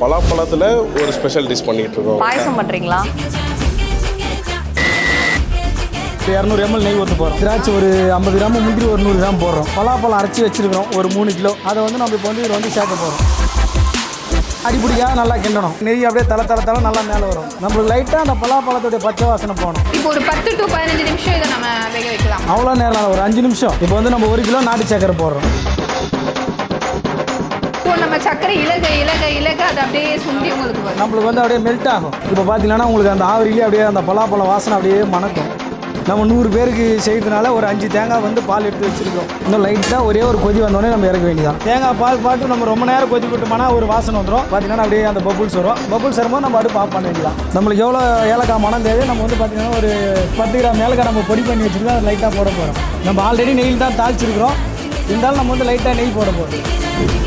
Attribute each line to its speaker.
Speaker 1: பலாப்பழத்தில் ஒரு special dish பண்ணிட்டு இருக்கோம்.
Speaker 2: பாயசம் பண்ணுறீங்களா?
Speaker 3: 200 ml நெய் ஊற்ற போகிறோம். திராட்சை ஒரு 50 கிராம், முந்திரி ஒரு 100 கிராம் போடுறோம். பலாப்பழம் அரைச்சி வச்சிருக்கிறோம் ஒரு 3 கிலோ. அதை வந்து நம்ம இப்போ வந்து சேர்க்க போகிறோம். அடிப்படியாக நல்லா கிண்டணும். நெய் அப்படியே தலை நல்லா மேலே வரும். நம்மளுக்கு லைட்டாக அந்த பலாப்பழத்துடைய பச்சை வாசனை போகணும்.
Speaker 4: இப்போ ஒரு 10 to 15 நிமிஷம் இதை நம்ம வேக வைக்கலாம்.
Speaker 3: அவ்வளோ நேரம் ஒரு 5 நிமிஷம். இப்போ வந்து நம்ம 1 கிலோ நாட்டு சக்கரை போடுறோம்.
Speaker 4: இப்போ நம்ம சக்கரை இலக அது அப்படியே சுண்டி உங்களுக்கு வரும்.
Speaker 3: நம்மளுக்கு வந்து அப்படியே மெல்ட் ஆகும். இப்போ பார்த்தீங்கன்னா உங்களுக்கு அந்த ஆவரியிலே அப்படியே அந்த பலாப்பழம் வாசனை அப்படியே மணக்கும். நம்ம 100 பேருக்கு செய்கிறதுனால ஒரு 5 தேங்காய் வந்து பால் எடுத்து வச்சுருக்கோம். இன்னும் லைட்டாக ஒரே ஒரு கொதி வந்தோடனே நம்ம இறக்க வேண்டியதான். தேங்காய் பால் பாட்டு நம்ம ரொம்ப நேரம் கொதி விட்டோம்னா ஒரு வாசனை வந்துடும். பார்த்தீங்கன்னா அப்படியே அந்த பபுள்ஸ் வரும். பபுள்ஸ் வரும்போது நம்ம அடுப்பு ஆஃப் பண்ண வேண்டியதான். நம்மளுக்கு எவ்வளோ ஏலக்காய் மனம் தேவை நம்ம வந்து பார்த்தீங்கன்னா ஒரு 10 கிராம் ஏலக்காய் நம்ம பொடி பண்ணி வச்சுருக்கோம். அதை லைட்டாக போட போகிறோம். நம்ம ஆல்ரெடி நெய்யில் தான் தாளிச்சிருக்கிறோம். இருந்தாலும் நம்ம வந்து லைட்டாக நெய் போட போகிறோம்.